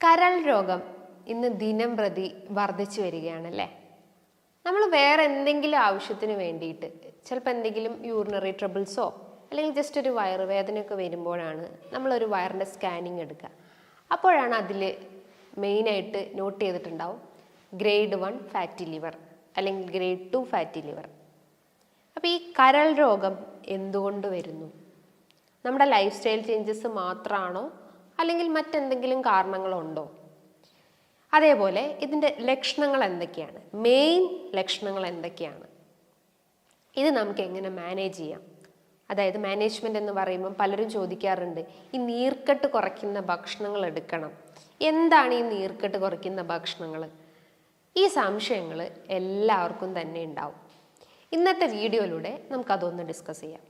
കരൾ രോഗം ഇന്ന് ദിനം പ്രതി വർദ്ധിച്ചു വരികയാണല്ലേ. നമ്മൾ വേറെ എന്തെങ്കിലും ആവശ്യത്തിന് വേണ്ടിയിട്ട് ചിലപ്പോൾ എന്തെങ്കിലും യൂറിനറി ട്രബിൾസോ അല്ലെങ്കിൽ ജസ്റ്റ് ഒരു വയറുവേദനയൊക്കെ വരുമ്പോഴാണ് നമ്മളൊരു വയറിൻ്റെ സ്കാനിങ് എടുക്കുക. അപ്പോഴാണ് അതിൽ മെയിനായിട്ട് നോട്ട് ചെയ്തിട്ടുണ്ടാവും ഗ്രേഡ് 1 ഫാറ്റി ലിവർ അല്ലെങ്കിൽ ഗ്രേഡ് 2 ഫാറ്റി ലിവർ. അപ്പോൾ ഈ കരൾ രോഗം എന്തുകൊണ്ട് വരുന്നു? നമ്മുടെ ലൈഫ് സ്റ്റൈൽ ചേഞ്ചസ് മാത്രമാണോ അല്ലെങ്കിൽ മറ്റെന്തെങ്കിലും കാരണങ്ങളുണ്ടോ? അതേപോലെ ഇതിൻ്റെ ലക്ഷണങ്ങൾ എന്തൊക്കെയാണ്, മെയിൻ ലക്ഷണങ്ങൾ എന്തൊക്കെയാണ്, ഇത് നമുക്ക് എങ്ങനെ മാനേജ് ചെയ്യാം? അതായത് മാനേജ്മെൻറ്റ് എന്ന് പറയുമ്പം പലരും ചോദിക്കാറുണ്ട്, ഈ നീർക്കെട്ട് കുറയ്ക്കുന്ന ഭക്ഷണങ്ങൾ എടുക്കണം. എന്താണ് ഈ നീർക്കെട്ട് കുറയ്ക്കുന്ന ഭക്ഷണങ്ങൾ? ഈ സംശയങ്ങൾ എല്ലാവർക്കും തന്നെ ഉണ്ടാവും. ഇന്നത്തെ വീഡിയോയിലൂടെ നമുക്കതൊന്ന് ഡിസ്കസ് ചെയ്യാം.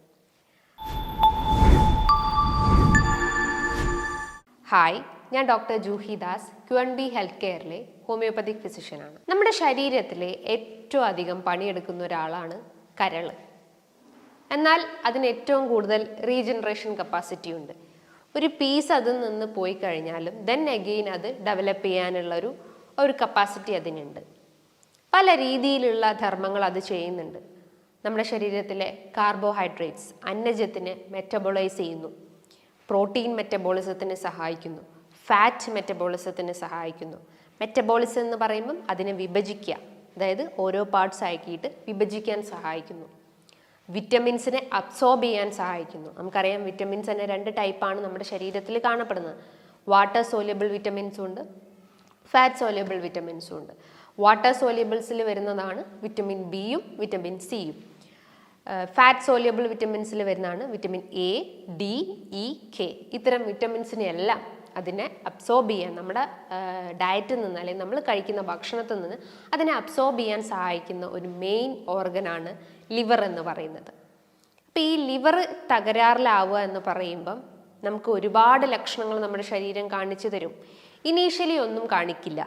ഹായ്, ഞാൻ doctor Juhi Das, QNB health കെയറിലെ ഹോമിയോപ്പതിക് ഫിസിഷ്യനാണ്. നമ്മുടെ ശരീരത്തിലെ ഏറ്റവും അധികം പണിയെടുക്കുന്ന ഒരാളാണ് കരൾ. എന്നാൽ അതിന് ഏറ്റവും കൂടുതൽ റീജനറേഷൻ കപ്പാസിറ്റി ഉണ്ട്. ഒരു പീസ് അതിൽ നിന്ന് പോയി കഴിഞ്ഞാലും ദെൻ അഗെയിൻ അത് ഡെവലപ്പ് ചെയ്യാനുള്ളൊരു കപ്പാസിറ്റി അതിനുണ്ട്. പല രീതിയിലുള്ള ധർമ്മങ്ങൾ അത് ചെയ്യുന്നുണ്ട്. നമ്മുടെ ശരീരത്തിലെ കാർബോഹൈഡ്രേറ്റ്സ് അന്നജത്തിനെ മെറ്റബോളൈസ് ചെയ്യുന്നു, പ്രോട്ടീൻ മെറ്റബോളിസത്തിന് സഹായിക്കുന്നു, ഫാറ്റ് മെറ്റബോളിസത്തിന് സഹായിക്കുന്നു. മെറ്റബോളിസം എന്ന് പറയുമ്പം അതിനെ വിഭജിക്കുക, അതായത് ഓരോ പാർട്സ് ആക്കിയിട്ട് വിഭജിക്കാൻ സഹായിക്കുന്നു. വിറ്റമിൻസിനെ അബ്സോർബ് ചെയ്യാൻ സഹായിക്കുന്നു. നമുക്കറിയാം വിറ്റമിൻസ് തന്നെ 2 ടൈപ്പാണ് നമ്മുടെ ശരീരത്തിൽ കാണപ്പെടുന്നത്. വാട്ടർ സോല്യബിൾ വിറ്റമിൻസും ഉണ്ട്, ഫാറ്റ് സോല്യബിൾ വിറ്റമിൻസും ഉണ്ട്. വാട്ടർ സോല്യബിൾസിൽ വരുന്നതാണ് വിറ്റമിൻ ബിയും വിറ്റമിൻ സിയും. ഫാറ്റ് സോല്യബിൾ വിറ്റമിൻസിൽ വരുന്നതാണ് vitamin A, D, E, K. ഇത്തരം വിറ്റമിൻസിനെല്ലാം അതിനെ അബ്സോർബ് ചെയ്യാൻ നമ്മുടെ ഡയറ്റിൽ നിന്ന് അല്ലെങ്കിൽ നമ്മൾ കഴിക്കുന്ന ഭക്ഷണത്തിൽ നിന്ന് അതിനെ അബ്സോർബ് ചെയ്യാൻ സഹായിക്കുന്ന ഒരു മെയിൻ ഓർഗനാണ് ലിവർ എന്ന് പറയുന്നത്. അപ്പോൾ ഈ ലിവർ തകരാറിലാവുക എന്ന് പറയുമ്പം നമുക്ക് ഒരുപാട് ലക്ഷണങ്ങൾ നമ്മുടെ ശരീരം കാണിച്ചു തരും. ഇനീഷ്യലി ഒന്നും കാണിക്കില്ല.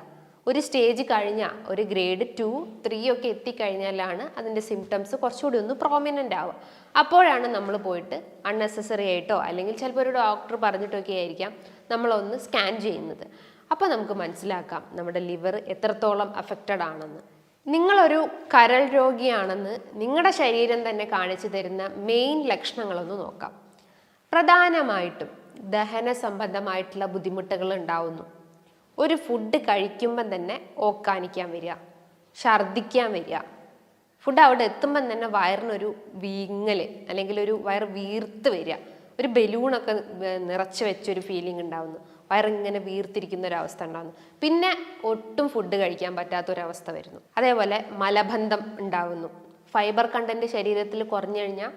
ഒരു സ്റ്റേജ് കഴിഞ്ഞാൽ ഒരു ഗ്രേഡ് 2, 3 ഒക്കെ എത്തിക്കഴിഞ്ഞാലാണ് അതിൻ്റെ സിംറ്റംസ് കുറച്ചുകൂടി ഒന്ന് പ്രോമിനൻ്റ് ആവുക. അപ്പോഴാണ് നമ്മൾ പോയിട്ട് അൺനെസസറി ആയിട്ടോ അല്ലെങ്കിൽ ചിലപ്പോൾ ഒരു ഡോക്ടർ പറഞ്ഞിട്ടൊക്കെ ആയിരിക്കാം നമ്മളൊന്ന് സ്കാൻ ചെയ്യുന്നത്. അപ്പോൾ നമുക്ക് മനസ്സിലാക്കാം നമ്മുടെ ലിവർ എത്രത്തോളം അഫക്റ്റഡ് ആണെന്ന്. നിങ്ങളൊരു കരൾ രോഗിയാണെന്ന് നിങ്ങളുടെ ശരീരം തന്നെ കാണിച്ചു തരുന്ന മെയിൻ ലക്ഷണങ്ങളൊന്ന് നോക്കാം. പ്രധാനമായിട്ടും ദഹന സംബന്ധമായിട്ടുള്ള ബുദ്ധിമുട്ടുകൾ ഉണ്ടാവുന്നു. ഒരു ഫുഡ് കഴിക്കുമ്പം തന്നെ ഓക്കാനിക്കാൻ വരിക, ഛർദ്ദിക്കാൻ വരിക. ഫുഡ് അവിടെ എത്തുമ്പം തന്നെ വയറിനൊരു വീങ്ങൽ അല്ലെങ്കിൽ ഒരു വയർ വീർത്ത് വരിക, ഒരു ബലൂണൊക്കെ നിറച്ച് വെച്ചൊരു ഫീലിംഗ് ഉണ്ടാവുന്നു, വയറിങ്ങനെ വീർത്തിരിക്കുന്ന ഒരവസ്ഥ ഉണ്ടാകുന്നു. പിന്നെ ഒട്ടും ഫുഡ് കഴിക്കാൻ പറ്റാത്തൊരവസ്ഥ വരുന്നു. അതേപോലെ മലബന്ധം ഉണ്ടാവുന്നു. ഫൈബർ കണ്ടന്റ് ശരീരത്തിൽ കുറഞ്ഞു കഴിഞ്ഞാൽ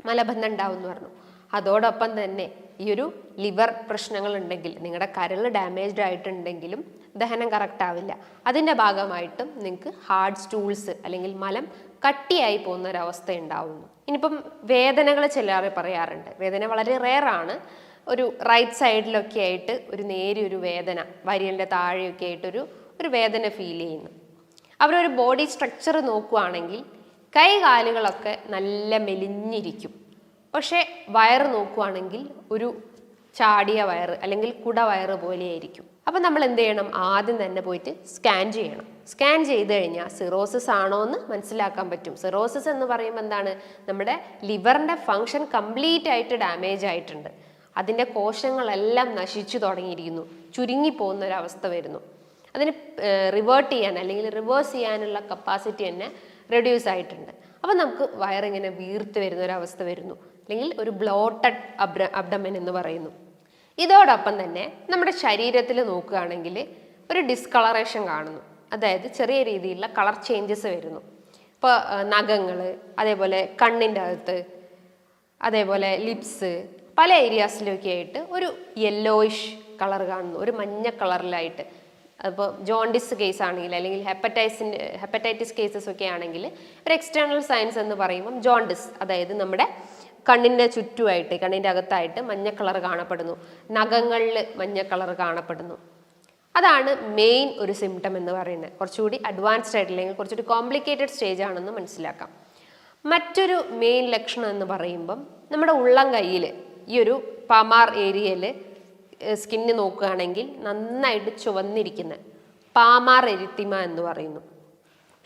മലബന്ധം ഉണ്ടാവും എന്ന് പറഞ്ഞു. അതോടൊപ്പം തന്നെ ഈ ഒരു ലിവർ പ്രശ്നങ്ങൾ ഉണ്ടെങ്കിൽ, നിങ്ങളുടെ കരൾ ഡാമേജ്ഡ് ആയിട്ടുണ്ടെങ്കിലും ദഹനം കറക്റ്റ് ആവില്ല. അതിൻ്റെ ഭാഗമായിട്ടും നിങ്ങൾക്ക് ഹാർഡ് സ്റ്റൂൾസ് അല്ലെങ്കിൽ മലം കട്ടിയായി പോകുന്ന ഒരവസ്ഥ ഉണ്ടാവുന്നു. ഇനിയിപ്പം വേദനകൾ ചിലർ പറയാറുണ്ട്. വേദന വളരെ റെയറാണ്. ഒരു റൈറ്റ് സൈഡിലൊക്കെ ആയിട്ട് ഒരു നേരിയൊരു വേദന, വരിയലിൻ്റെ താഴെയൊക്കെ ആയിട്ടൊരു വേദന ഫീൽ ചെയ്യുന്നു. അവരൊരു ബോഡി സ്ട്രക്ചർ നോക്കുകയാണെങ്കിൽ കൈ കാലുകളൊക്കെ നല്ല മെലിഞ്ഞിരിക്കും. പക്ഷേ വയറ് നോക്കുകയാണെങ്കിൽ ഒരു ചാടിയ വയറ് അല്ലെങ്കിൽ കുട വയറ് പോലെയായിരിക്കും. അപ്പം നമ്മൾ എന്ത് ചെയ്യണം? ആദ്യം തന്നെ പോയിട്ട് സ്കാൻ ചെയ്യണം. സ്കാൻ ചെയ്ത് കഴിഞ്ഞാൽ സിറോസിസ് ആണോ എന്ന് മനസ്സിലാക്കാൻ പറ്റും. സിറോസിസ് എന്ന് പറയുമ്പോൾ എന്താണ്? നമ്മുടെ ലിവറിൻ്റെ ഫങ്ഷൻ കംപ്ലീറ്റ് ആയിട്ട് ഡാമേജ് ആയിട്ടുണ്ട്. അതിൻ്റെ കോശങ്ങളെല്ലാം നശിച്ചു തുടങ്ങിയിരിക്കുന്നു, ചുരുങ്ങിപ്പോകുന്ന ഒരവസ്ഥ വരുന്നു. അതിന് റിവേർട്ട് ചെയ്യാൻ അല്ലെങ്കിൽ റിവേഴ്സ് ചെയ്യാനുള്ള കപ്പാസിറ്റി തന്നെ റെഡ്യൂസ് ആയിട്ടുണ്ട്. അപ്പം നമുക്ക് വയറിങ്ങനെ വീർത്ത് വരുന്ന ഒരവസ്ഥ വരുന്നു, അല്ലെങ്കിൽ ഒരു ബ്ലോട്ടഡ് അബ്ഡമൻ എന്ന് പറയുന്നു. ഇതോടൊപ്പം തന്നെ നമ്മുടെ ശരീരത്തിൽ നോക്കുകയാണെങ്കിൽ ഒരു ഡിസ്കളറേഷൻ കാണുന്നു. അതായത് ചെറിയ രീതിയിലുള്ള കളർ ചേഞ്ചസ് വരുന്നു. ഇപ്പോൾ നഖങ്ങൾ, അതേപോലെ കണ്ണിൻ്റെ അകത്ത്, അതേപോലെ ലിപ്സ്, പല ഏരിയാസിലൊക്കെ ആയിട്ട് ഒരു യെല്ലോയിഷ് കളർ കാണുന്നു, ഒരു മഞ്ഞ കളറിലായിട്ട്. അപ്പോൾ ജോണ്ടിസ് കേസ് ആണെങ്കിൽ അല്ലെങ്കിൽ ഹെപ്പറ്റൈറ്റിസ് കേസസ് ഒക്കെ ആണെങ്കിൽ ഒരു എക്സ്റ്റേണൽ സയൻസ് എന്ന് പറയുമ്പം ജോണ്ടിസ്, അതായത് നമ്മുടെ കണ്ണിൻ്റെ ചുറ്റുമായിട്ട്, കണ്ണിൻ്റെ അകത്തായിട്ട് മഞ്ഞ കളർ കാണപ്പെടുന്നു, നഖങ്ങളിൽ മഞ്ഞ കളർ കാണപ്പെടുന്നു. അതാണ് മെയിൻ ഒരു സിംറ്റം എന്ന് പറയുന്നത്. കുറച്ചുകൂടി അഡ്വാൻസ്ഡ് ആയിട്ട് അല്ലെങ്കിൽ കുറച്ചുകൂടി കോംപ്ലിക്കേറ്റഡ് സ്റ്റേജ് ആണെന്ന് മനസ്സിലാക്കാം. മറ്റൊരു മെയിൻ ലക്ഷണം എന്ന് പറയുമ്പം നമ്മുടെ ഉള്ളം കയ്യിൽ ഈ ഒരു പമാർ ഏരിയയിൽ സ്കിന്ന് നോക്കുകയാണെങ്കിൽ നന്നായിട്ട് ചുവന്നിരിക്കുന്ന പാമാർ എരിത്തിമ എന്ന് പറയുന്നു.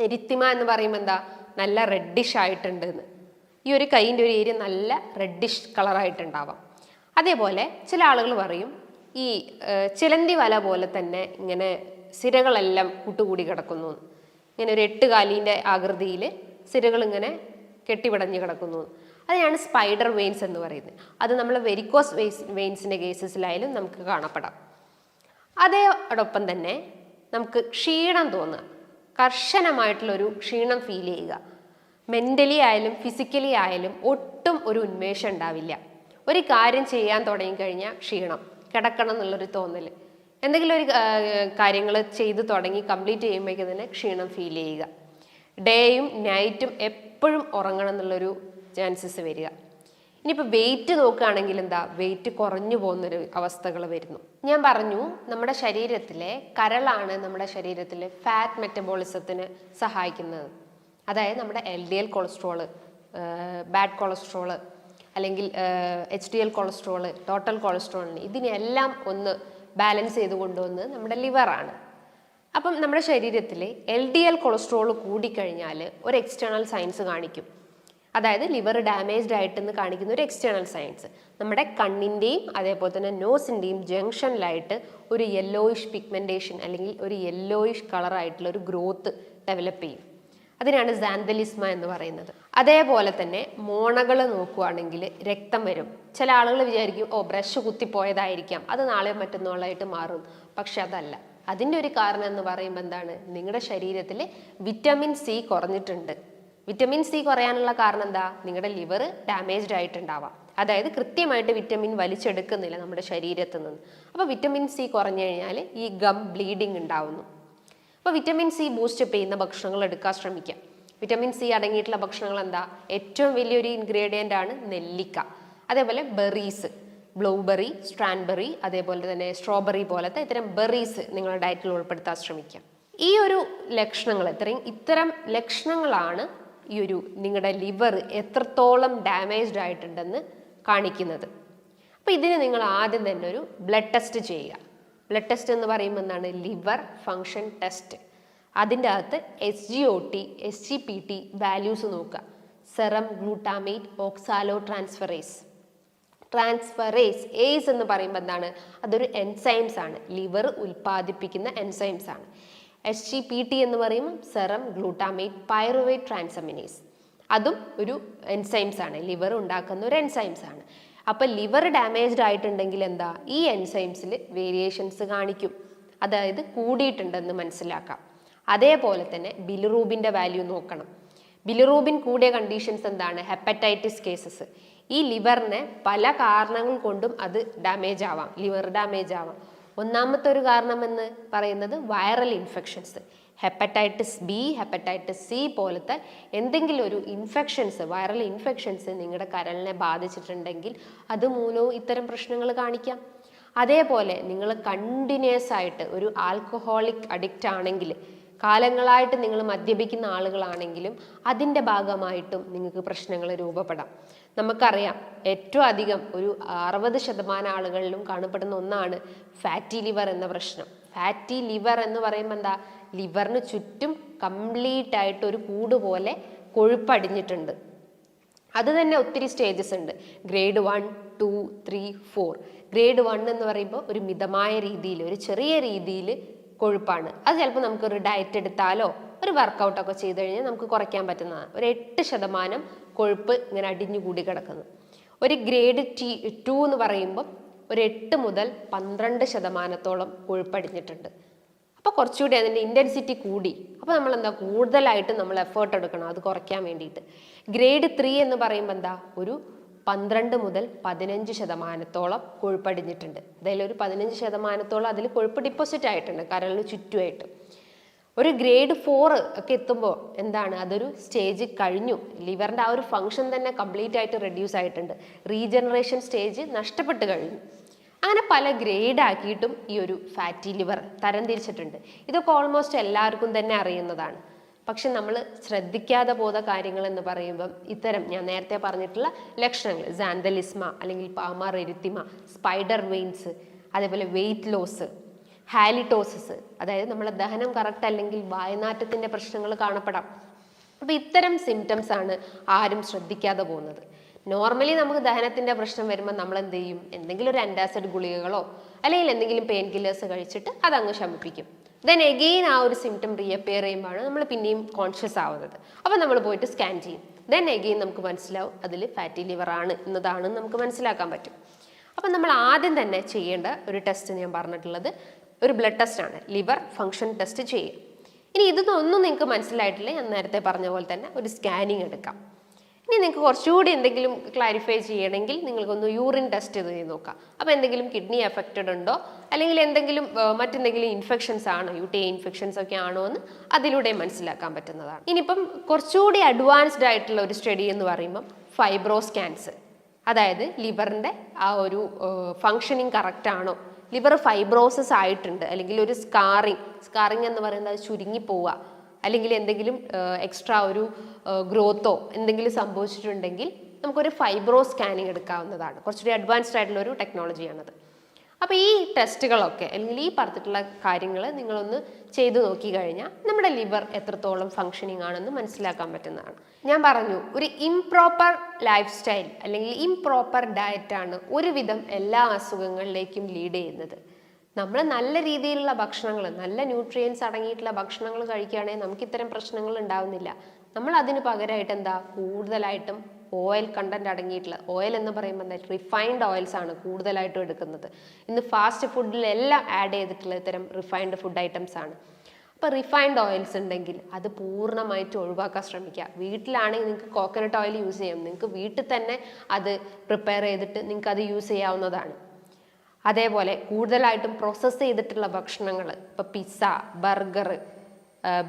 എരിത്തിമ എന്ന് പറയുമ്പോൾ എന്താ, നല്ല റെഡിഷ് ആയിട്ടുണ്ട് എന്ന്. ഈ ഒരു കൈയിൻ്റെ ഒരു ഏരിയ നല്ല റെഡിഷ് കളറായിട്ടുണ്ടാവാം. അതേപോലെ ചില ആളുകൾ പറയും ഈ ചിലന്തി വല പോലെ തന്നെ ഇങ്ങനെ സിരകളെല്ലാം കൂട്ടുകൂടി കിടക്കുന്നു, ഇങ്ങനെ ഒരു 8 കാലിൻ്റെ ആകൃതിയിൽ സിരകൾ ഇങ്ങനെ കെട്ടിപിടഞ്ഞ് കിടക്കുന്നു. അതിനാണ് സ്പൈഡർ വെയിൻസ് എന്ന് പറയുന്നത്. അത് നമ്മൾ വെരിക്കോസ് വെയിൻസിൻ്റെ കേസസിലായാലും നമുക്ക് കാണപ്പെടാം. അതോടൊപ്പം തന്നെ നമുക്ക് ക്ഷീണം തോന്നുക, കർശനമായിട്ടുള്ളൊരു ക്ഷീണം ഫീൽ ചെയ്യുക. മെൻ്റലി ആയാലും ഫിസിക്കലി ആയാലും ഒട്ടും ഒരു ഉന്മേഷം ഉണ്ടാവില്ല. ഒരു കാര്യം ചെയ്യാൻ തുടങ്ങിക്കഴിഞ്ഞാൽ ക്ഷീണം, കിടക്കണം എന്നുള്ളൊരു തോന്നൽ. എന്തെങ്കിലും ഒരു കാര്യങ്ങൾ ചെയ്ത് തുടങ്ങി കംപ്ലീറ്റ് ചെയ്യുമ്പോഴേക്കും തന്നെ ക്ഷീണം ഫീൽ ചെയ്യുക. ഡേയും നൈറ്റും എപ്പോഴും ഉറങ്ങണം എന്നുള്ളൊരു ചാൻസസ് വരിക. ഇനിയിപ്പോൾ വെയിറ്റ് നോക്കുകയാണെങ്കിൽ എന്താ, വെയിറ്റ് കുറഞ്ഞു പോകുന്നൊരു അവസ്ഥകൾ വരുന്നു. ഞാൻ പറഞ്ഞു നമ്മുടെ ശരീരത്തിലെ കരളാണ് നമ്മുടെ ശരീരത്തിലെ ഫാറ്റ് മെറ്റബോളിസത്തിന് സഹായിക്കുന്നത്. അതായത് നമ്മുടെ LDL കൊളസ്ട്രോള്, ബാഡ് കൊളസ്ട്രോള്, അല്ലെങ്കിൽ HDL കൊളസ്ട്രോള്, ടോട്ടൽ കൊളസ്ട്രോളിന് ഇതിനെല്ലാം ഒന്ന് ബാലൻസ് ചെയ്ത് കൊണ്ടുവന്ന് നമ്മുടെ ലിവറാണ്. അപ്പം നമ്മുടെ ശരീരത്തിൽ LDL കൊളസ്ട്രോൾ കൂടിക്കഴിഞ്ഞാൽ ഒരു എക്സ്റ്റേണൽ സയൻസ് കാണിക്കും. അതായത് ലിവർ ഡാമേജ്ഡ് ആയിട്ടെന്ന് കാണിക്കുന്ന ഒരു എക്സ്റ്റേണൽ സയൻസ്. നമ്മുടെ കണ്ണിൻ്റെയും അതേപോലെ തന്നെ നോസിൻ്റെയും ജംഗ്ഷനിലായിട്ട് ഒരു യെല്ലോയിഷ് പിഗ്മെൻറ്റേഷൻ അല്ലെങ്കിൽ ഒരു യെല്ലോയിഷ് കളറായിട്ടുള്ള ഒരു ഗ്രോത്ത് ഡെവലപ്പ് ചെയ്യും. അതിനാണ് സാന്തലിസ്മ എന്ന് പറയുന്നത്. അതേപോലെ തന്നെ മോണകൾ നോക്കുകയാണെങ്കിൽ രക്തം വരും. ചില ആളുകൾ വിചാരിക്കും ബ്രഷ് കുത്തിപ്പോയതായിരിക്കാം, അത് നാളെ മറ്റന്നാളായിട്ട് മാറും. പക്ഷെ അതല്ല. അതിൻ്റെ ഒരു കാരണം എന്ന് പറയുമ്പോൾ എന്താണ്, നിങ്ങളുടെ ശരീരത്തിൽ വിറ്റമിൻ സി കുറഞ്ഞിട്ടുണ്ട്. വിറ്റമിൻ സി കുറയാനുള്ള കാരണം എന്താ, നിങ്ങളുടെ ലിവർ ഡാമേജ്ഡ് ആയിട്ടുണ്ടാവാം. അതായത് കൃത്യമായിട്ട് വിറ്റമിൻ വലിച്ചെടുക്കുന്നില്ല നമ്മുടെ ശരീരത്തിൽ നിന്ന്. അപ്പോൾ വിറ്റമിൻ സി കുറഞ്ഞു കഴിഞ്ഞാൽ ഈ ഗം ബ്ലീഡിങ് ഉണ്ടാവുന്നു. അപ്പോൾ വിറ്റമിൻ സി ബൂസ്റ്റപ്പ് ചെയ്യുന്ന ഭക്ഷണങ്ങൾ എടുക്കാൻ ശ്രമിക്കാം. വിറ്റമിൻ സി അടങ്ങിയിട്ടുള്ള ഭക്ഷണങ്ങൾ എന്താ, ഏറ്റവും വലിയൊരു ഇൻഗ്രീഡിയൻ്റ് ആണ് നെല്ലിക്ക. അതേപോലെ ബെറീസ്, ബ്ലൂബെറി, സ്ട്രാൻബെറി, അതേപോലെ തന്നെ സ്ട്രോബെറി പോലത്തെ ഇത്തരം ബെറീസ് നിങ്ങളുടെ ഡയറ്റിൽ ഉൾപ്പെടുത്താൻ ശ്രമിക്കാം. ഈ ഒരു ലക്ഷണങ്ങൾ, ഇത്തരം ലക്ഷണങ്ങളാണ് ഈ ഒരു നിങ്ങളുടെ ലിവർ എത്രത്തോളം ഡാമേജ്ഡ് ആയിട്ടുണ്ടെന്ന് കാണിക്കുന്നത്. അപ്പോൾ ഇതിന് നിങ്ങൾ ആദ്യം തന്നെ ഒരു ബ്ലഡ് ടെസ്റ്റ് ചെയ്യുക. ബ്ലഡ് ടെസ്റ്റ് എന്ന് പറയുമ്പോൾ എന്താണ്, ലിവർ ഫങ്ഷൻ ടെസ്റ്റ്. അതിൻ്റെ അകത്ത് SGOT, SGPT വാല്യൂസ് നോക്കുക. സെറം ഗ്ലൂട്ടാമേറ്റ് ഓക്സാലോ ട്രാൻസ്ഫറേസ് ഏസ് എന്ന് പറയുമ്പോൾ എന്താണ്, അതൊരു എൻസൈംസ് ആണ്, ലിവർ ഉൽപ്പാദിപ്പിക്കുന്ന എൻസൈംസ് ആണ്. SGPT എന്ന് പറയുമ്പോൾ സെറം ഗ്ലൂട്ടാമേറ്റ് പൈറുവേറ്റ് ട്രാൻസമിനേസ്, അതും ഒരു എൻസൈംസ് ആണ്, ലിവർ ഉണ്ടാക്കുന്ന ഒരു എൻസൈംസ് ആണ്. അപ്പോൾ ലിവർ ഡാമേജ്ഡ് ആയിട്ടുണ്ടെങ്കിൽ എന്താ, ഈ എൻസൈംസിൽ വേരിയേഷൻസ് കാണിക്കും, അതായത് കൂടിയിട്ടുണ്ടെന്ന് മനസ്സിലാക്കാം. അതേപോലെ തന്നെ ബിലിറൂബിൻ്റെ വാല്യൂ നോക്കണം. ബിലിറൂബിൻ കൂടിയ കണ്ടീഷൻസ് എന്താണ്, ഹെപ്പറ്റൈറ്റിസ് കേസസ്. ഈ ലിവറിനെ പല കാരണങ്ങൾ കൊണ്ടും അത് ഡാമേജ് ആവാം, ലിവർ ഡാമേജ് ആവാം. ഒന്നാമത്തെ ഒരു കാരണം എന്ന് പറയുന്നത് viral infections, hepatitis B, hepatitis C പോലത്തെ എന്തെങ്കിലും ഒരു ഇൻഫെക്ഷൻസ്, വൈറൽ ഇൻഫെക്ഷൻസ് നിങ്ങളുടെ കരളിനെ ബാധിച്ചിട്ടുണ്ടെങ്കിൽ അത് മൂലവും ഇത്തരം പ്രശ്നങ്ങൾ കാണിക്കാം. അതേപോലെ നിങ്ങൾ കണ്ടിന്യൂസ് ആയിട്ട് ഒരു ആൽക്കഹോളിക് അഡിക്റ്റ് ആണെങ്കിൽ, കാലങ്ങളായിട്ട് നിങ്ങൾ മദ്യപിക്കുന്ന ആളുകളാണെങ്കിലും അതിൻ്റെ ഭാഗമായിട്ടും നിങ്ങൾക്ക് പ്രശ്നങ്ങൾ രൂപപ്പെടാം. നമുക്കറിയാം ഏറ്റവും അധികം ഒരു 60% ആളുകളിലും കാണപ്പെടുന്ന ഒന്നാണ് ഫാറ്റി ലിവർ എന്ന പ്രശ്നം. ഫാറ്റി ലിവർ എന്ന് പറയുമ്പോൾ എന്താ, ലിവറിന് ചുറ്റും കംപ്ലീറ്റ് ആയിട്ട് ഒരു കൂട് പോലെ കൊഴുപ്പടിഞ്ഞിട്ടുണ്ട്. അത് തന്നെ ഒത്തിരി സ്റ്റേജസ് ഉണ്ട്. ഗ്രേഡ് 1, 2, 3, 4. ഗ്രേഡ് 1 എന്ന് പറയുമ്പോൾ ഒരു മിതമായ രീതിയിൽ, ഒരു ചെറിയ രീതിയിൽ കൊഴുപ്പാണ്. അത് ചിലപ്പോൾ നമുക്കൊരു ഡയറ്റ് എടുത്താലോ ഒരു വർക്കൗട്ടൊക്കെ ചെയ്ത് കഴിഞ്ഞാൽ നമുക്ക് കുറയ്ക്കാൻ പറ്റുന്നതാണ്. ഒരു 8% കൊഴുപ്പ് ഇങ്ങനെ അടിഞ്ഞു കൂടി കിടക്കുന്നു. ഒരു ഗ്രേഡ് 2 എന്ന് പറയുമ്പോൾ ഒരു 8 മുതൽ 12% കൊഴുപ്പടിഞ്ഞിട്ടുണ്ട്. അപ്പോൾ കുറച്ചുകൂടി അതിൻ്റെ ഇൻറ്റൻസിറ്റി കൂടി. അപ്പോൾ നമ്മൾ എന്താ, കൂടുതലായിട്ട് നമ്മൾ എഫേർട്ട് എടുക്കണം അത് കുറയ്ക്കാൻ വേണ്ടിയിട്ട്. ഗ്രേഡ് 3 എന്ന് പറയുമ്പോൾ എന്താ, ഒരു 12 മുതൽ 15% കൊഴുപ്പടിഞ്ഞിട്ടുണ്ട്. അതായത് ഒരു 15% അതിൽ കൊഴുപ്പ് ഡിപ്പോസിറ്റ് ആയിട്ടുണ്ട് കരളിന് ചുറ്റുമായിട്ട്. ഒരു ഗ്രേഡ് 4 ഒക്കെ എത്തുമ്പോൾ എന്താണ്, അതൊരു സ്റ്റേജ് കഴിഞ്ഞു, ലിവറിൻ്റെ ആ ഒരു ഫങ്ഷൻ തന്നെ കംപ്ലീറ്റ് ആയിട്ട് റെഡ്യൂസ് ആയിട്ടുണ്ട്, റീജനറേഷൻ സ്റ്റേജ് നഷ്ടപ്പെട്ട് കഴിഞ്ഞു. അങ്ങനെ പല ഗ്രേഡ് ആക്കിയിട്ടും ഈ ഒരു ഫാറ്റി ലിവർ തരംതിരിച്ചിട്ടുണ്ട്. ഇതൊക്കെ ഓൾമോസ്റ്റ് എല്ലാവർക്കും തന്നെ അറിയുന്നതാണ്. പക്ഷെ നമ്മൾ ശ്രദ്ധിക്കാതെ പോയ കാര്യങ്ങൾ എന്ന് പറയുമ്പം ഇത്തരം ഞാൻ നേരത്തെ പറഞ്ഞിട്ടുള്ള ലക്ഷണങ്ങൾ, സാന്തലിസ്മ അല്ലെങ്കിൽ പാമാർ എരിത്തിമ, സ്പൈഡർ വെയിൻസ്, അതേപോലെ വെയിറ്റ് ലോസ്, ഹാലിറ്റോസിസ്, അതായത് നമ്മളെ ദഹനം കറക്റ്റ് അല്ലെങ്കിൽ വായനാറ്റത്തിൻ്റെ പ്രശ്നങ്ങൾ കാണപ്പെടാം. അപ്പോൾ ഇത്തരം സിംറ്റംസ് ആണ് ആരും ശ്രദ്ധിക്കാതെ പോകുന്നത്. നോർമലി നമുക്ക് ദഹനത്തിൻ്റെ പ്രശ്നം വരുമ്പോൾ നമ്മൾ എന്ത് ചെയ്യും? എന്തെങ്കിലും ഒരു ആൻറ്റാസിഡ് ഗുളികകളോ അല്ലെങ്കിൽ എന്തെങ്കിലും പെയിൻ കില്ലേഴ്സ് കഴിച്ചിട്ട് അതങ്ങ് ശമിപ്പിക്കും. ദെൻ എഗെയിൻ ആ ഒരു സിംറ്റം റീഅപ്പിയർ ചെയ്യുമ്പോഴാണ് നമ്മൾ പിന്നെയും കോൺഷ്യസ് ആവുന്നത്. അപ്പോൾ നമ്മൾ പോയിട്ട് സ്കാൻ ചെയ്യും. ദെൻ എഗെയിൻ നമുക്ക് മനസ്സിലാവും അതിൽ ഫാറ്റി ലിവർ ആണ് എന്നതാണെന്ന് നമുക്ക് മനസ്സിലാക്കാൻ പറ്റും. അപ്പം നമ്മൾ ആദ്യം തന്നെ ചെയ്യേണ്ട ഒരു ടെസ്റ്റ് ഞാൻ പറഞ്ഞിട്ടുള്ളത് ഒരു ബ്ലഡ് ടെസ്റ്റാണ്, ലിവർ ഫങ്ഷൻ ടെസ്റ്റ് ചെയ്യുക. ഇനി ഇതൊന്നും നിങ്ങൾക്ക് മനസ്സിലായിട്ടില്ല, ഞാൻ നേരത്തെ പറഞ്ഞ പോലെ തന്നെ ഒരു സ്കാനിങ് എടുക്കാം. ഇനി നിങ്ങൾക്ക് കുറച്ചുകൂടി എന്തെങ്കിലും ക്ലാരിഫൈ ചെയ്യണമെങ്കിൽ നിങ്ങൾക്കൊന്ന് യൂറിൻ ടെസ്റ്റ് ചെയ്ത് നോക്കാം. അപ്പോൾ എന്തെങ്കിലും കിഡ്നി എഫക്റ്റഡ് ഉണ്ടോ അല്ലെങ്കിൽ എന്തെങ്കിലും മറ്റെന്തെങ്കിലും ഇൻഫെക്ഷൻസ് ആണോ, UTI ഇൻഫെക്ഷൻസ് ഒക്കെ ആണോ എന്ന് അതിലൂടെ മനസ്സിലാക്കാൻ പറ്റുന്നതാണ്. ഇനിയിപ്പം കുറച്ചുകൂടി അഡ്വാൻസ്ഡ് ആയിട്ടുള്ള ഒരു സ്റ്റഡി എന്ന് പറയുമ്പം ഫൈബ്രോ സ്കാൻസ്, അതായത് ലിവറിൻ്റെ ആ ഒരു ഫങ്ഷനിങ് കറക്റ്റ് ആണോ, ലിവർ ഫൈബ്രോസിസ് ആയിട്ടുണ്ട് അല്ലെങ്കിൽ ഒരു സ്കാറിങ് എന്ന് പറയുന്നത് അത് ചുരുങ്ങി പോവുക അല്ലെങ്കിൽ എന്തെങ്കിലും എക്സ്ട്രാ ഒരു ഗ്രോത്തോ എന്തെങ്കിലും സംഭവിച്ചിട്ടുണ്ടെങ്കിൽ നമുക്കൊരു ഫൈബ്രോ സ്കാനിങ് എടുക്കാവുന്നതാണ്. കുറച്ചുകൂടി അഡ്വാൻസ്ഡ് ആയിട്ടുള്ള ഒരു ടെക്നോളജിയാണത്. അപ്പോൾ ഈ ടെസ്റ്റുകളൊക്കെ അല്ലെങ്കിൽ ഈ പറഞ്ഞിട്ടുള്ള കാര്യങ്ങൾ നിങ്ങളൊന്ന് ചെയ്തു നോക്കി കഴിഞ്ഞാൽ നമ്മുടെ ലിവർ എത്രത്തോളം ഫങ്ഷനിങ് ആണെന്ന് മനസ്സിലാക്കാൻ പറ്റുന്നതാണ്. ഞാൻ പറഞ്ഞു, ഒരു ഇംപ്രോപ്പർ ലൈഫ് സ്റ്റൈൽ അല്ലെങ്കിൽ ഇംപ്രോപ്പർ ഡയറ്റാണ് ഒരുവിധം എല്ലാ അസുഖങ്ങളിലേക്കും ലീഡ് ചെയ്യുന്നത്. നമ്മൾ നല്ല രീതിയിലുള്ള ഭക്ഷണങ്ങൾ, നല്ല ന്യൂട്രിയൻസ് അടങ്ങിയിട്ടുള്ള ഭക്ഷണങ്ങൾ കഴിക്കുകയാണെങ്കിൽ നമുക്ക് ഇത്തരം പ്രശ്നങ്ങൾ ഉണ്ടാവുന്നില്ല. നമ്മൾ അതിന് പകരമായിട്ട് എന്താ കൂടുതലായിട്ടും ഓയിൽ കണ്ടന്റ് അടങ്ങിയിട്ടുള്ള, ഓയിൽ എന്ന് പറയുമ്പോൾ എന്താ റിഫൈൻഡ് ഓയിൽസ് ആണ് കൂടുതലായിട്ടും എടുക്കുന്നത്. ഇന്ന് ഫാസ്റ്റ് ഫുഡിലെല്ലാം ആഡ് ചെയ്തിട്ടുള്ള ഇത്തരം റിഫൈൻഡ് ഫുഡ് ഐറ്റംസ് ആണ്. അപ്പോൾ റിഫൈൻഡ് ഓയിൽസ് ഉണ്ടെങ്കിൽ അത് പൂർണ്ണമായിട്ട് ഒഴിവാക്കാൻ ശ്രമിക്കുക. വീട്ടിലാണെങ്കിൽ നിങ്ങൾക്ക് കോക്കനട്ട് ഓയിൽ യൂസ് ചെയ്യാം, നിങ്ങൾക്ക് വീട്ടിൽ തന്നെ അത് പ്രിപ്പയർ ചെയ്തിട്ട് നിങ്ങൾക്ക് അത് യൂസ് ചെയ്യാവുന്നതാണ്. അതേപോലെ കൂടുതലായിട്ടും പ്രോസസ്സ് ചെയ്തിട്ടുള്ള ഭക്ഷണങ്ങൾ, ഇപ്പോൾ pizza, burger,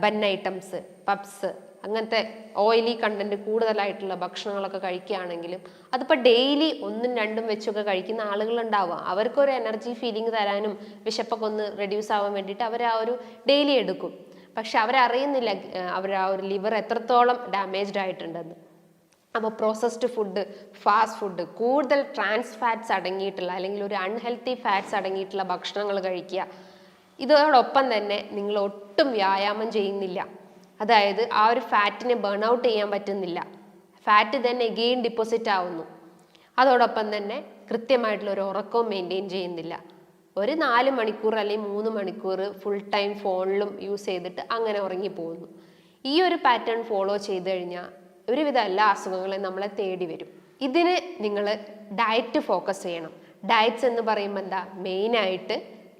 bun items, puffs, അങ്ങനത്തെ ഓയിലി കണ്ടന്റ് കൂടുതലായിട്ടുള്ള ഭക്ഷണങ്ങളൊക്കെ കഴിക്കുകയാണെങ്കിലും അതിപ്പോൾ ഡെയിലി 1ഉം 2ഉം വെച്ചൊക്കെ കഴിക്കുന്ന ആളുകളുണ്ടാവുക. അവർക്കൊരു എനർജി ഫീലിംഗ് തരാനും വിശപ്പൊക്കെ ഒന്ന് റെഡ്യൂസ് ആവാൻ വേണ്ടിയിട്ട് അവർ ആ ഒരു ഡെയിലി എടുക്കും. പക്ഷെ അവരറിയുന്നില്ല അവർ ആ ഒരു ലിവർ എത്രത്തോളം ഡാമേജ്ഡ് ആയിട്ടുണ്ടെന്ന്. അപ്പോൾ പ്രോസസ്ഡ് ഫുഡ്, ഫാസ്റ്റ് ഫുഡ്, കൂടുതൽ ട്രാൻസ് ഫാറ്റ്സ് അടങ്ങിയിട്ടുള്ള അല്ലെങ്കിൽ ഒരു അൺഹെൽത്തി ഫാറ്റ്സ് അടങ്ങിയിട്ടുള്ള ഭക്ഷണങ്ങൾ കഴിക്കുക. ഇതോടൊപ്പം തന്നെ നിങ്ങൾ ഒട്ടും വ്യായാമം ചെയ്യുന്നില്ല, അതായത് ആ ഒരു ഫാറ്റിനെ ബേൺ ഔട്ട് ചെയ്യാൻ പറ്റുന്നില്ല, ഫാറ്റ് തന്നെ എഗെയിൻ ഡിപ്പോസിറ്റ് ആവുന്നു. അതോടൊപ്പം തന്നെ കൃത്യമായിട്ടുള്ള ഒരു ഉറക്കവും മെയിൻറ്റെയിൻ ചെയ്യുന്നില്ല. ഒരു 4 മണിക്കൂർ അല്ലെങ്കിൽ 3 മണിക്കൂർ ഫുൾ ടൈം ഫോണിലും യൂസ് ചെയ്തിട്ട് അങ്ങനെ ഉറങ്ങിപ്പോകുന്നു. ഈ ഒരു പാറ്റേൺ ഫോളോ ചെയ്ത് കഴിഞ്ഞാൽ ഒരുവിധ എല്ലാ അസുഖങ്ങളും നമ്മളെ തേടി വരും. ഇതിന് നിങ്ങൾ ഡയറ്റ് ഫോക്കസ് ചെയ്യണം. ഡയറ്റ്സ് എന്ന് പറയുമ്പോൾ എന്താ, മെയിനായിട്ട്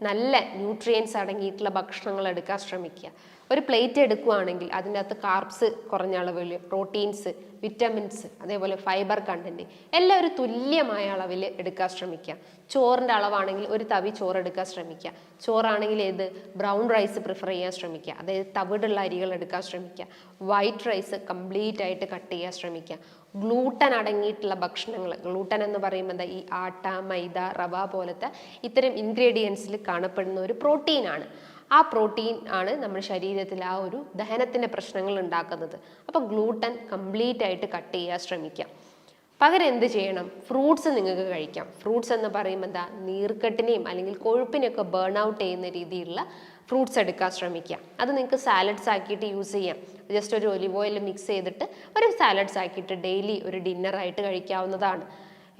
നല്ല ന്യൂട്രിയൻസ് അടങ്ങിയിട്ടുള്ള ഭക്ഷണങ്ങൾ എടുക്കാൻ ശ്രമിക്കുക. ഒരു പ്ലേറ്റ് എടുക്കുകയാണെങ്കിൽ അതിൻ്റെ അകത്ത് കാർബ്സ് കുറഞ്ഞ അളവിൽ, പ്രോട്ടീൻസ്, വിറ്റമിൻസ്, അതേപോലെ ഫൈബർ കണ്ടന്റ് എല്ലാം ഒരു തുല്യമായ അളവിൽ എടുക്കാൻ ശ്രമിക്കുക. ചോറിൻ്റെ അളവാണെങ്കിൽ ഒരു തവി ചോറ് എടുക്കാൻ ശ്രമിക്കുക. ചോറാണെങ്കിൽ ഏത് ബ്രൗൺ റൈസ് പ്രിഫർ ചെയ്യാൻ ശ്രമിക്കുക, അതായത് തവിടുള്ള അരികൾ എടുക്കാൻ ശ്രമിക്കുക. വൈറ്റ് റൈസ് കംപ്ലീറ്റ് ആയിട്ട് കട്ട് ചെയ്യാൻ ശ്രമിക്കുക. ഗ്ലൂട്ടൻ അടങ്ങിയിട്ടുള്ള ഭക്ഷണങ്ങൾ, ഗ്ലൂട്ടൻ എന്ന് പറയുമ്പോൾ എന്താ, ഈ ആട്ട, മൈദ, റവ പോലത്തെ ഇത്തരം ഇൻഗ്രീഡിയൻസിൽ കാണപ്പെടുന്ന ഒരു പ്രോട്ടീനാണ്. ആ പ്രോട്ടീൻ ആണ് നമ്മുടെ ശരീരത്തിൽ ആ ഒരു ദഹനത്തിൻ്റെ പ്രശ്നങ്ങൾ ഉണ്ടാക്കുന്നത്. അപ്പോൾ ഗ്ലൂട്ടൻ കംപ്ലീറ്റ് ആയിട്ട് കട്ട് ചെയ്യാൻ ശ്രമിക്കാം. പകരം എന്ത് ചെയ്യണം, ഫ്രൂട്ട്സ് നിങ്ങൾക്ക് കഴിക്കാം. ഫ്രൂട്ട്സ് എന്ന് പറയുമ്പോൾ എന്താ, നീർക്കെട്ടിനെയും അല്ലെങ്കിൽ കൊഴുപ്പിനെയൊക്കെ ബേൺ ഔട്ട് ചെയ്യുന്ന രീതിയിലുള്ള ഫ്രൂട്ട്സ് എടുക്കാൻ ശ്രമിക്കാം. അത് നിങ്ങൾക്ക് സാലഡ്സ് ആക്കിയിട്ട് യൂസ് ചെയ്യാം. ജസ്റ്റ് ഒരു ഒലിവ് ഓയിൽ മിക്സ് ചെയ്തിട്ട് ഒരു സാലഡ്സ് ആക്കിയിട്ട് ഡെയിലി ഒരു ഡിന്നറായിട്ട് കഴിക്കാവുന്നതാണ്.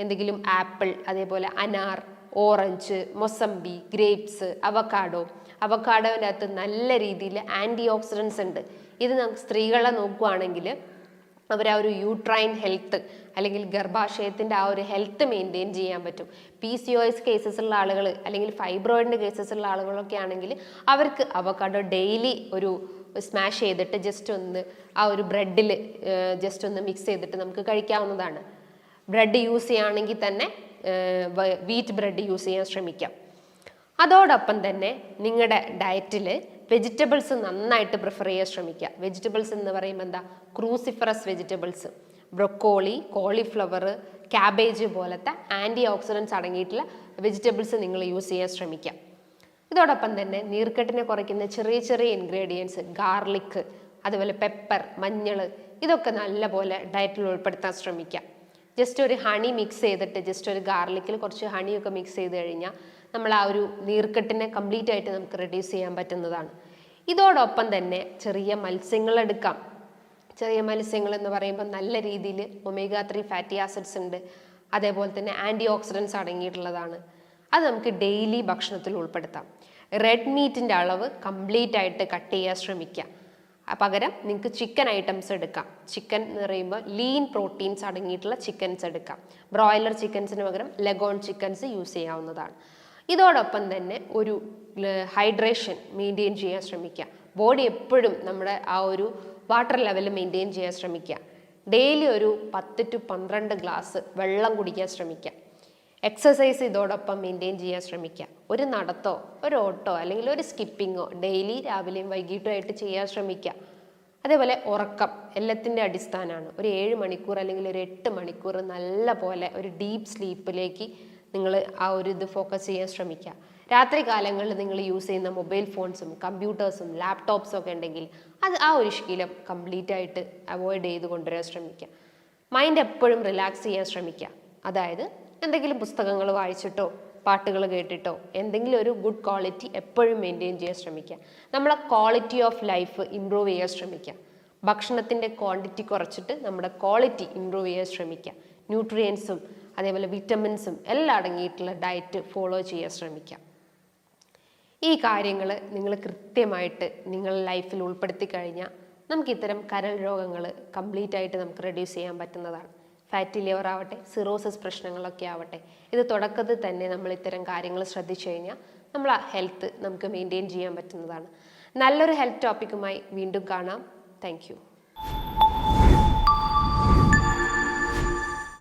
എന്തെങ്കിലും ആപ്പിൾ, അതേപോലെ അനാർ, ഓറഞ്ച്, മൊസംബി, ഗ്രേപ്സ്, അവക്കാഡോൻ്റെ അകത്ത് നല്ല രീതിയിൽ ആൻറ്റി ഓക്സിഡൻസ് ഉണ്ട്. ഇത് നമുക്ക് സ്ത്രീകളെ നോക്കുകയാണെങ്കിൽ അവർ ആ ഒരു യൂട്രൈൻ ഹെൽത്ത് അല്ലെങ്കിൽ ഗർഭാശയത്തിൻ്റെ ആ ഒരു ഹെൽത്ത് മെയിൻറ്റെയിൻ ചെയ്യാൻ പറ്റും. PCOS കേസസ് ഉള്ള ആളുകൾ അല്ലെങ്കിൽ ഫൈബ്രോയിഡിൻ്റെ കേസസ് ഉള്ള ആളുകളൊക്കെ ആണെങ്കിൽ അവർക്ക് അവക്കാഡോ ഡെയിലി ഒരു സ്മാഷ് ചെയ്തിട്ട് ജസ്റ്റ് ഒന്ന് ആ ഒരു ബ്രെഡിൽ ജസ്റ്റ് ഒന്ന് മിക്സ് ചെയ്തിട്ട് നമുക്ക് കഴിക്കാവുന്നതാണ്. ബ്രെഡ് യൂസ് ചെയ്യുകയാണെങ്കിൽ തന്നെ വീറ്റ് ബ്രെഡ് യൂസ് ചെയ്യാൻ ശ്രമിക്കാം. അതോടൊപ്പം തന്നെ നിങ്ങളുടെ ഡയറ്റിൽ വെജിറ്റബിൾസ് നന്നായിട്ട് പ്രിഫർ ചെയ്യാൻ ശ്രമിക്കുക. വെജിറ്റബിൾസ് എന്ന് പറയുമ്പോൾ എന്താ, cruciferous vegetables, broccoli, cauliflower, cabbage പോലത്തെ ആൻറ്റി ഓക്സിഡൻസ് അടങ്ങിയിട്ടുള്ള വെജിറ്റബിൾസ് നിങ്ങൾ യൂസ് ചെയ്യാൻ ശ്രമിക്കുക. ഇതോടൊപ്പം തന്നെ നീർക്കെട്ടിനെ കുറയ്ക്കുന്ന ചെറിയ ചെറിയ ഇൻഗ്രീഡിയൻസ്, ഗാർലിക്, അതുപോലെ പെപ്പർ, മഞ്ഞൾ, ഇതൊക്കെ നല്ലപോലെ ഡയറ്റിൽ ഉൾപ്പെടുത്താൻ ശ്രമിക്കുക. ജസ്റ്റ് ഒരു ഹണി മിക്സ് ചെയ്തിട്ട്, ജസ്റ്റ് ഒരു ഗാർലിക്കിൽ കുറച്ച് ഹണിയൊക്കെ മിക്സ് ചെയ്ത് കഴിഞ്ഞാൽ നമ്മൾ ആ ഒരു നീർക്കെട്ടിനെ കംപ്ലീറ്റ് ആയിട്ട് നമുക്ക് റെഡ്യൂസ് ചെയ്യാൻ പറ്റുന്നതാണ്. ഇതോടൊപ്പം തന്നെ ചെറിയ മത്സ്യങ്ങൾ എടുക്കാം. ചെറിയ മത്സ്യങ്ങൾ എന്ന് പറയുമ്പോൾ നല്ല രീതിയിൽ omega-3 ഫാറ്റി ആസിഡ്സ് ഉണ്ട്, അതേപോലെ തന്നെ ആൻറ്റി ഓക്സിഡൻസ് അടങ്ങിയിട്ടുള്ളതാണ്. അത് നമുക്ക് ഡെയിലി ഭക്ഷണത്തിൽ ഉൾപ്പെടുത്താം. റെഡ് മീറ്റിൻ്റെ അളവ് കംപ്ലീറ്റ് ആയിട്ട് കട്ട് ചെയ്യാൻ ശ്രമിക്കുക. പകരം നിങ്ങൾക്ക് ചിക്കൻ ഐറ്റംസ് എടുക്കാം. ചിക്കൻ എന്ന് പറയുമ്പോൾ ലീൻ പ്രോട്ടീൻസ് അടങ്ങിയിട്ടുള്ള ചിക്കൻസ് എടുക്കാം. ബ്രോയിലർ ചിക്കൻസിന് പകരം ലെഗോൺ ചിക്കൻസ് യൂസ് ചെയ്യാവുന്നതാണ്. ഇതോടൊപ്പം തന്നെ ഒരു ഹൈഡ്രേഷൻ മെയിൻറ്റെയിൻ ചെയ്യാൻ ശ്രമിക്കുക. ബോഡി എപ്പോഴും നമ്മുടെ ആ ഒരു വാട്ടർ ലെവൽ മെയിൻറ്റെയിൻ ചെയ്യാൻ ശ്രമിക്കുക. ഡെയിലി ഒരു 10 to 12 ഗ്ലാസ് വെള്ളം കുടിക്കാൻ ശ്രമിക്കുക. എക്സസൈസ് ഇതോടൊപ്പം മെയിൻറ്റെയിൻ ചെയ്യാൻ ശ്രമിക്കുക. ഒരു നടത്തോ ഒരു ഓട്ടോ അല്ലെങ്കിൽ ഒരു സ്കിപ്പിങ്ങോ ഡെയിലി രാവിലെയും വൈകിട്ടും ആയിട്ട് ചെയ്യാൻ ശ്രമിക്കുക. അതേപോലെ ഉറക്കം എല്ലാത്തിൻ്റെ അടിസ്ഥാനമാണ്. ഒരു 7 മണിക്കൂർ അല്ലെങ്കിൽ ഒരു 8 മണിക്കൂർ നല്ല പോലെ ഒരു ഡീപ്പ് സ്ലീപ്പിലേക്ക് നിങ്ങൾ ആ ഒരു ഇത് ഫോക്കസ് ചെയ്യാൻ ശ്രമിക്കുക. രാത്രി കാലങ്ങളിൽ നിങ്ങൾ യൂസ് ചെയ്യുന്ന മൊബൈൽ ഫോൺസും കമ്പ്യൂട്ടേഴ്സും ലാപ്ടോപ്സും ഒക്കെ ഉണ്ടെങ്കിൽ അത് ആ ഒരു ശീലം കംപ്ലീറ്റ് ആയിട്ട് അവോയ്ഡ് ചെയ്ത് കൊണ്ടുവരാൻ ശ്രമിക്കുക. മൈൻഡ് എപ്പോഴും റിലാക്സ് ചെയ്യാൻ ശ്രമിക്കുക. അതായത് എന്തെങ്കിലും പുസ്തകങ്ങൾ വായിച്ചിട്ടോ പാട്ടുകൾ കേട്ടിട്ടോ എന്തെങ്കിലും ഒരു ഗുഡ് ക്വാളിറ്റി എപ്പോഴും മെയിൻറ്റെയിൻ ചെയ്യാൻ ശ്രമിക്കുക. നമ്മളെ ക്വാളിറ്റി ഓഫ് ലൈഫ് ഇമ്പ്രൂവ് ചെയ്യാൻ ശ്രമിക്കുക. ഭക്ഷണത്തിൻ്റെ ക്വാണ്ടിറ്റി കുറച്ചിട്ട് നമ്മുടെ ക്വാളിറ്റി ഇമ്പ്രൂവ് ചെയ്യാൻ ശ്രമിക്കുക. ന്യൂട്രിയൻസും അതേപോലെ വിറ്റമിൻസും എല്ലാം അടങ്ങിയിട്ടുള്ള ഡയറ്റ് ഫോളോ ചെയ്യാൻ ശ്രമിക്കുക. ഈ കാര്യങ്ങൾ നിങ്ങൾ കൃത്യമായിട്ട് നിങ്ങളുടെ ലൈഫിൽ ഉൾപ്പെടുത്തി കഴിഞ്ഞാൽ നമുക്ക് ഇത്തരം കരൾ രോഗങ്ങൾ കംപ്ലീറ്റ് ആയിട്ട് നമുക്ക് റെഡ്യൂസ് ചെയ്യാൻ പറ്റുന്നതാണ്. ഫാറ്റി ലിവർ ആവട്ടെ, സിറോസിസ് പ്രശ്നങ്ങളൊക്കെ ആവട്ടെ, ഇത് തുടക്കത്തിൽ തന്നെ നമ്മൾ ഇത്തരം കാര്യങ്ങൾ ശ്രദ്ധിച്ചു കഴിഞ്ഞാൽ നമ്മൾ ആ ഹെൽത്ത് നമുക്ക് മെയിൻറ്റെയിൻ ചെയ്യാൻ പറ്റുന്നതാണ്. നല്ലൊരു ഹെൽത്ത് ടോപ്പിക്കുമായി വീണ്ടും കാണാം. Thank you.